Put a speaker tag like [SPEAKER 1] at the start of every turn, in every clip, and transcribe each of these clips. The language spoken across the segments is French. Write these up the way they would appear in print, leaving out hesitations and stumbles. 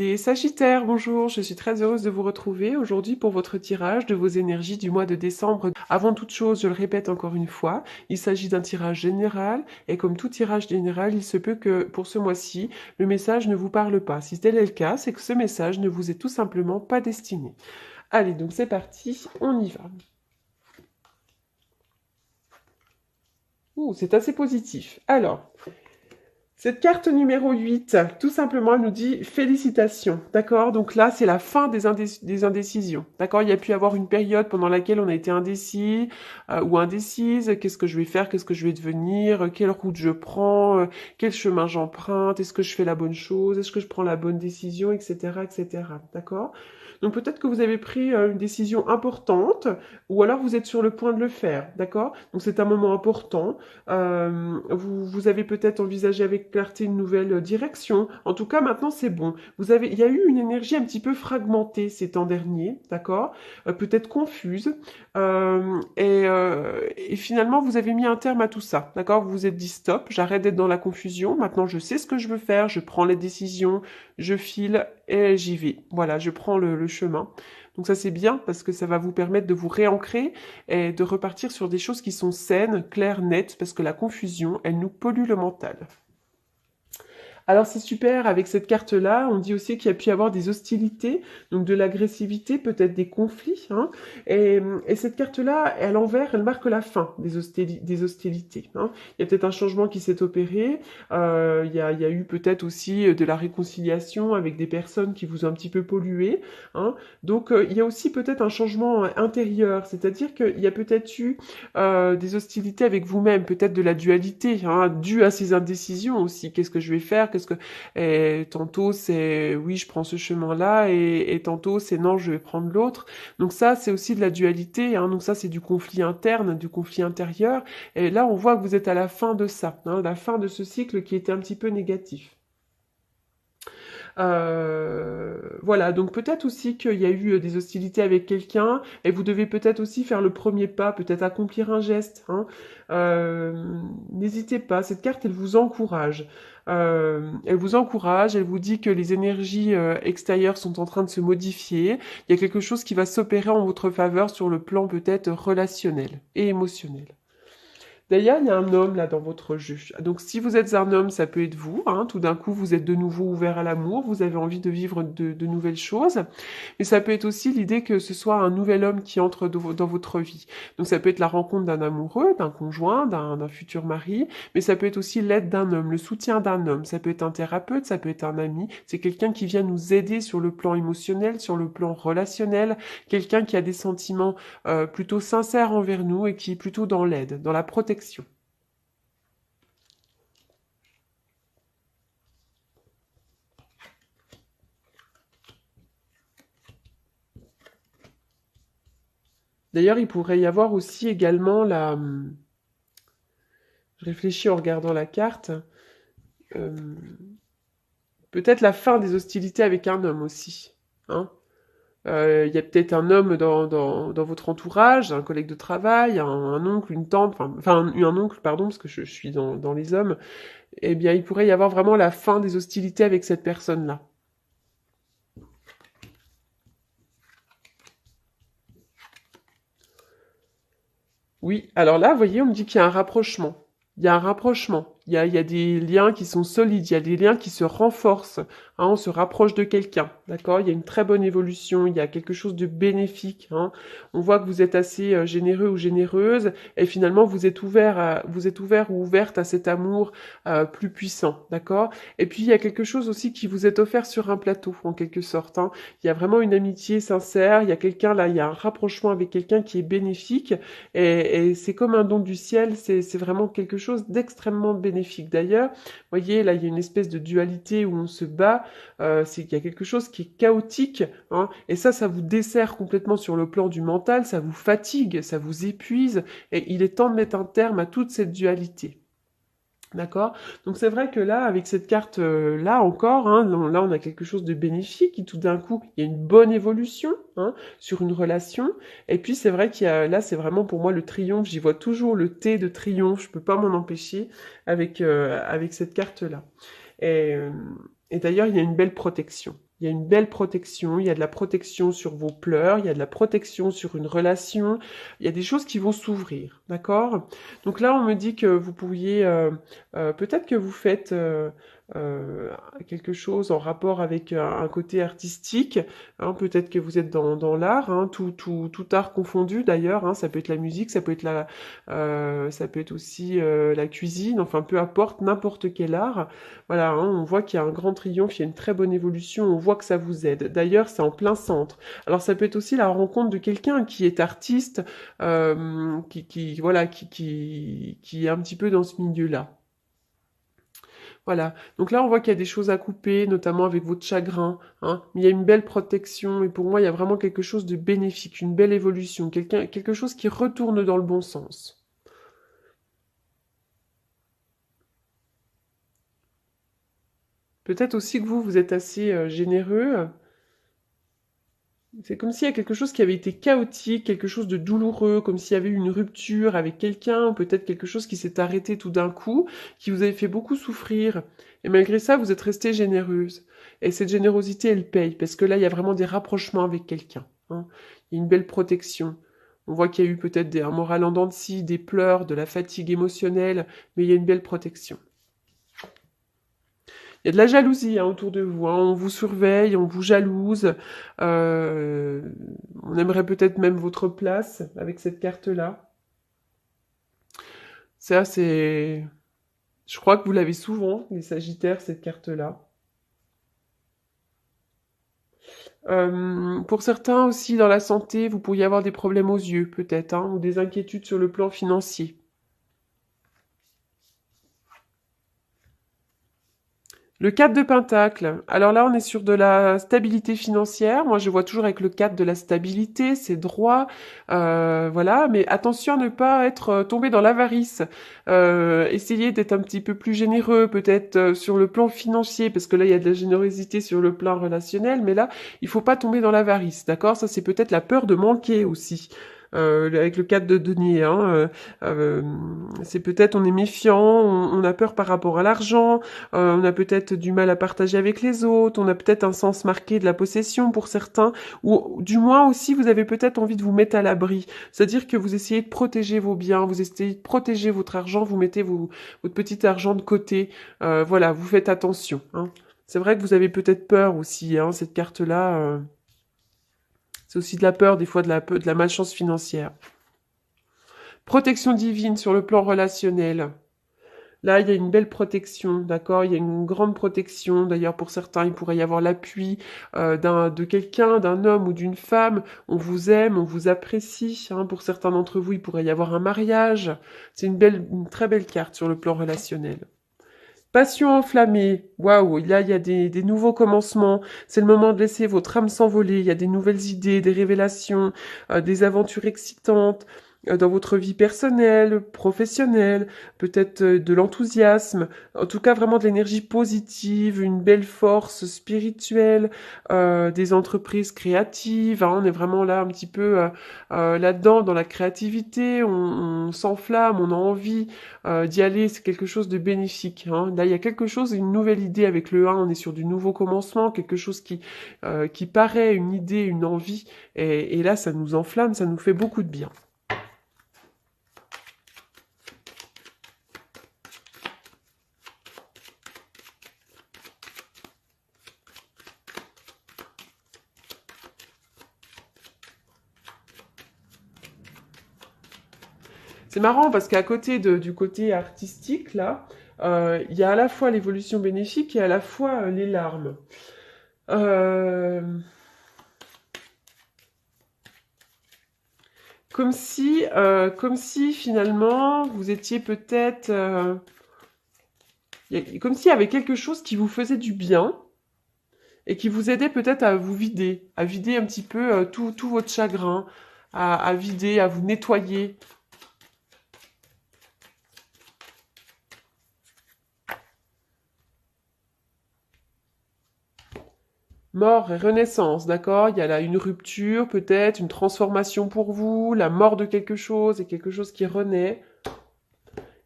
[SPEAKER 1] Les Sagittaires, bonjour, je suis très heureuse de vous retrouver aujourd'hui pour votre tirage de vos énergies du mois de décembre. Avant toute chose, je le répète encore une fois, il s'agit d'un tirage général et comme tout tirage général, il se peut que pour ce mois-ci, le message ne vous parle pas. Si tel est le cas, c'est que ce message ne vous est tout simplement pas destiné. Allez, donc c'est parti, on y va. Ouh, c'est assez positif. Alors, cette carte numéro 8, tout simplement, elle nous dit félicitations. D'accord? Donc là, c'est la fin des indécisions. D'accord? Il y a pu y avoir une période pendant laquelle on a été indécis ou indécise. Qu'est-ce que je vais faire? Qu'est-ce que je vais devenir? Quelle route je prends? Quel chemin j'emprunte? Est-ce que je fais la bonne chose? Est-ce que je prends la bonne décision? Etc. etc. D'accord? Donc peut-être que vous avez pris une décision importante ou alors vous êtes sur le point de le faire. D'accord? Donc c'est un moment important. Vous avez peut-être envisagé avec clarté une nouvelle direction. En tout cas, maintenant, c'est bon. Il y a eu une énergie un petit peu fragmentée ces temps derniers, d'accord? Peut-être confuse. Et finalement, vous avez mis un terme à tout ça, d'accord? Vous vous êtes dit stop, j'arrête d'être dans la confusion. Maintenant, je sais ce que je veux faire, je prends les décisions, je file et j'y vais. Voilà, je prends le chemin. Donc ça, c'est bien parce que ça va vous permettre de vous réancrer et de repartir sur des choses qui sont saines, claires, nettes, parce que la confusion, elle nous pollue le mental. Alors c'est super, avec cette carte-là, on dit aussi qu'il y a pu y avoir des hostilités, donc de l'agressivité, peut-être des conflits. Hein, et cette carte-là, à l'envers, elle marque la fin des hostilités. Hein. Il y a peut-être un changement qui s'est opéré, il y a eu peut-être aussi de la réconciliation avec des personnes qui vous ont un petit peu pollué. Hein. Donc il y a aussi peut-être un changement intérieur, c'est-à-dire qu'il y a peut-être eu des hostilités avec vous-même, peut-être de la dualité, hein, due à ces indécisions aussi. Qu'est-ce que je vais faire? Et tantôt c'est oui, je prends ce chemin-là, et tantôt c'est non, je vais prendre l'autre. Donc ça, c'est aussi de la dualité. Hein, donc ça, c'est du conflit interne, du conflit intérieur. Et là, on voit que vous êtes à la fin de ça, hein, la fin de ce cycle qui était un petit peu négatif. Voilà, donc peut-être aussi qu'il y a eu des hostilités avec quelqu'un et vous devez peut-être aussi faire le premier pas, peut-être accomplir un geste. Hein. N'hésitez pas, cette carte, elle vous encourage. Elle vous encourage, elle vous dit que les énergies extérieures sont en train de se modifier. Il y a quelque chose qui va s'opérer en votre faveur sur le plan peut-être relationnel et émotionnel. D'ailleurs, il y a un homme là dans votre jeu. Donc si vous êtes un homme, ça peut être vous. Hein. Tout d'un coup, vous êtes de nouveau ouvert à l'amour, vous avez envie de vivre de nouvelles choses. Mais ça peut être aussi l'idée que ce soit un nouvel homme qui entre dans votre vie. Donc ça peut être la rencontre d'un amoureux, d'un conjoint, d'un futur mari. Mais ça peut être aussi l'aide d'un homme, le soutien d'un homme. Ça peut être un thérapeute, ça peut être un ami. C'est quelqu'un qui vient nous aider sur le plan émotionnel, sur le plan relationnel. Quelqu'un qui a des sentiments plutôt sincères envers nous et qui est plutôt dans l'aide, dans la protection. D'ailleurs, il pourrait y avoir aussi également je réfléchis en regardant la carte, euh, peut-être la fin des hostilités avec un homme aussi. Hein. Il y a peut-être un homme dans votre entourage, un collègue de travail, un oncle, une tante, enfin un oncle, pardon, parce que je suis dans les hommes. Eh bien, il pourrait y avoir vraiment la fin des hostilités avec cette personne-là. Oui, alors là, vous voyez, on me dit qu'il y a un rapprochement. Il y a un rapprochement. Il y a des liens qui sont solides, il y a des liens qui se renforcent. Hein, on se rapproche de quelqu'un, d'accord? Il y a une très bonne évolution, il y a quelque chose de bénéfique. Hein. On voit que vous êtes assez généreux ou généreuse, et finalement vous êtes ouvert ou ouverte à cet amour plus puissant, d'accord? Et puis il y a quelque chose aussi qui vous est offert sur un plateau, en quelque sorte. Hein. Il y a vraiment une amitié sincère, il y a quelqu'un là, il y a un rapprochement avec quelqu'un qui est bénéfique. Et c'est comme un don du ciel, c'est vraiment quelque chose d'extrêmement bénéfique. D'ailleurs, vous voyez, là, il y a une espèce de dualité où on se bat, c'est qu'il y a quelque chose qui est chaotique, hein, et ça vous dessert complètement sur le plan du mental, ça vous fatigue, ça vous épuise, et il est temps de mettre un terme à toute cette dualité. D'accord? Donc c'est vrai que là, avec cette carte-là encore, hein, là on a quelque chose de bénéfique, et tout d'un coup, il y a une bonne évolution hein, sur une relation. Et puis c'est vrai qu'il y a, là c'est vraiment pour moi le triomphe, j'y vois toujours le T de triomphe, je peux pas m'en empêcher avec cette carte-là. Et, euh, et d'ailleurs, il y a une belle protection. Il y a une belle protection, il y a de la protection sur vos pleurs, il y a de la protection sur une relation, il y a des choses qui vont s'ouvrir, d'accord? Donc là, on me dit que vous pourriez, peut-être que vous faites euh, quelque chose en rapport avec un côté artistique, hein, peut-être que vous êtes dans l'art, hein, tout art confondu d'ailleurs, hein, ça peut être la musique, ça peut être aussi la cuisine, enfin peu importe, n'importe quel art. Voilà, hein, on voit qu'il y a un grand triomphe, il y a une très bonne évolution, on voit que ça vous aide. D'ailleurs, c'est en plein centre. Alors ça peut être aussi la rencontre de quelqu'un qui est artiste, voilà, qui est un petit peu dans ce milieu-là. Voilà. Donc là, on voit qu'il y a des choses à couper, notamment avec votre chagrin, hein. Mais il y a une belle protection, et pour moi, il y a vraiment quelque chose de bénéfique, une belle évolution, quelque chose qui retourne dans le bon sens. Peut-être aussi que vous êtes assez généreux. C'est comme s'il y a quelque chose qui avait été chaotique, quelque chose de douloureux, comme s'il y avait eu une rupture avec quelqu'un, ou peut-être quelque chose qui s'est arrêté tout d'un coup, qui vous avait fait beaucoup souffrir. Et malgré ça, vous êtes restée généreuse. Et cette générosité, elle paye, parce que là, il y a vraiment des rapprochements avec quelqu'un, hein. Il y a une belle protection. On voit qu'il y a eu peut-être un moral en dents de scie, des pleurs, de la fatigue émotionnelle, mais il y a une belle protection. Il y a de la jalousie hein, autour de vous, hein. On vous surveille, on vous jalouse. Euh, on aimerait peut-être même votre place avec cette carte-là. Ça, c'est... Je crois que vous l'avez souvent, les Sagittaires, cette carte-là. Pour certains aussi, dans la santé, vous pourriez avoir des problèmes aux yeux, peut-être, hein, ou des inquiétudes sur le plan financier. Le 4 de Pentacle. Alors là, on est sur de la stabilité financière. Moi, je vois toujours avec le 4 de la stabilité, c'est droit, voilà. Mais attention à ne pas être tombé dans l'avarice. Essayez d'être un petit peu plus généreux, peut-être sur le plan financier, parce que là, il y a de la générosité sur le plan relationnel. Mais là, il faut pas tomber dans l'avarice, d'accord? Ça, c'est peut-être la peur de manquer aussi. Avec le 4 de denier, hein, euh, c'est peut-être on est méfiant, on a peur par rapport à l'argent, on a peut-être du mal à partager avec les autres, on a peut-être un sens marqué de la possession pour certains, ou du moins aussi vous avez peut-être envie de vous mettre à l'abri. C'est-à-dire que vous essayez de protéger vos biens, vous essayez de protéger votre argent, vous mettez votre petit argent de côté. Voilà, vous faites attention, hein. C'est vrai que vous avez peut-être peur aussi, hein, cette carte-là. C'est aussi de la peur, des fois de la malchance financière. Protection divine sur le plan relationnel. Là, il y a une belle protection, d'accord? Il y a une grande protection. D'ailleurs, pour certains, il pourrait y avoir l'appui de quelqu'un, d'un homme ou d'une femme. On vous aime, on vous apprécie, hein. Pour certains d'entre vous, il pourrait y avoir un mariage. C'est une très belle carte sur le plan relationnel. Passion enflammée. Waouh, là, il y a des nouveaux commencements. C'est le moment de laisser votre âme s'envoler. Il y a des nouvelles idées, des révélations, des aventures excitantes dans votre vie personnelle, professionnelle, peut-être de l'enthousiasme. En tout cas, vraiment de l'énergie positive, une belle force spirituelle, des entreprises créatives, hein. On est vraiment là un petit peu là-dedans, dans la créativité. On s'enflamme, on a envie d'y aller, c'est quelque chose de bénéfique, hein. Là, il y a quelque chose, une nouvelle idée avec le 1, on est sur du nouveau commencement, quelque chose qui paraît une idée, une envie, et là, ça nous enflamme, ça nous fait beaucoup de bien. C'est marrant parce qu'à côté du côté artistique, là, il y a à la fois l'évolution bénéfique et à la fois les larmes. Euh, comme si finalement vous étiez peut-être, comme s'il y avait quelque chose qui vous faisait du bien et qui vous aidait peut-être à vider un petit peu tout votre chagrin, à vider, à vous nettoyer. Mort et renaissance, d'accord? Il y a là une rupture, peut-être, une transformation pour vous, la mort de quelque chose et quelque chose qui renaît.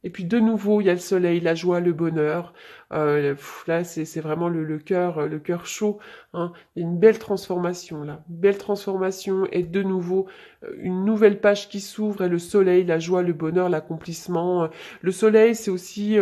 [SPEAKER 1] Et puis de nouveau, il y a le soleil, la joie, le bonheur. Là, c'est vraiment le cœur chaud, hein. Il y a une belle transformation là, une belle transformation et de nouveau une nouvelle page qui s'ouvre et le soleil, la joie, le bonheur, l'accomplissement. Le soleil, c'est aussi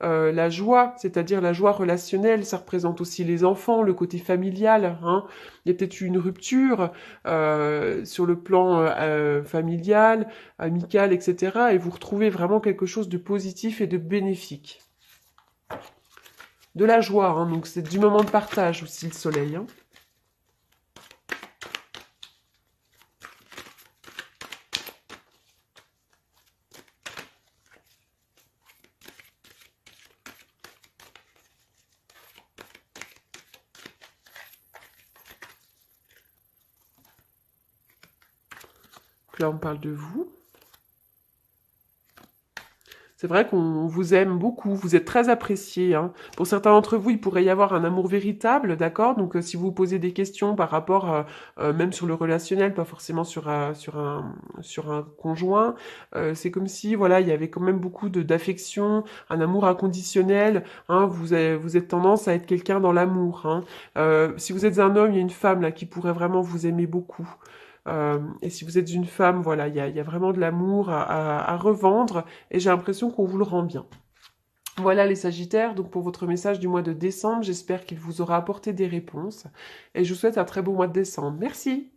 [SPEAKER 1] la joie, c'est-à-dire la joie relationnelle. Ça représente aussi les enfants, le côté familial, hein. Il y a peut-être eu une rupture sur le plan familial, amical, etc. Et vous retrouvez vraiment quelque chose de positif et de bénéfique. De la joie, hein, donc c'est du moment de partage aussi le soleil, hein. Donc là, on parle de vous. C'est vrai qu'on vous aime beaucoup, vous êtes très apprécié, hein. Pour certains d'entre vous, il pourrait y avoir un amour véritable, d'accord? Donc, si vous vous posez des questions par rapport, même sur le relationnel, pas forcément sur un conjoint, c'est comme si, voilà, il y avait quand même beaucoup d'affection, un amour inconditionnel, hein. Vous êtes tendance à être quelqu'un dans l'amour, hein. Si vous êtes un homme, il y a une femme là qui pourrait vraiment vous aimer beaucoup. Et si vous êtes une femme, voilà, il y a vraiment de l'amour à revendre et j'ai l'impression qu'on vous le rend bien. Voilà les Sagittaires, donc pour votre message du mois de décembre, j'espère qu'il vous aura apporté des réponses et je vous souhaite un très beau mois de décembre. Merci.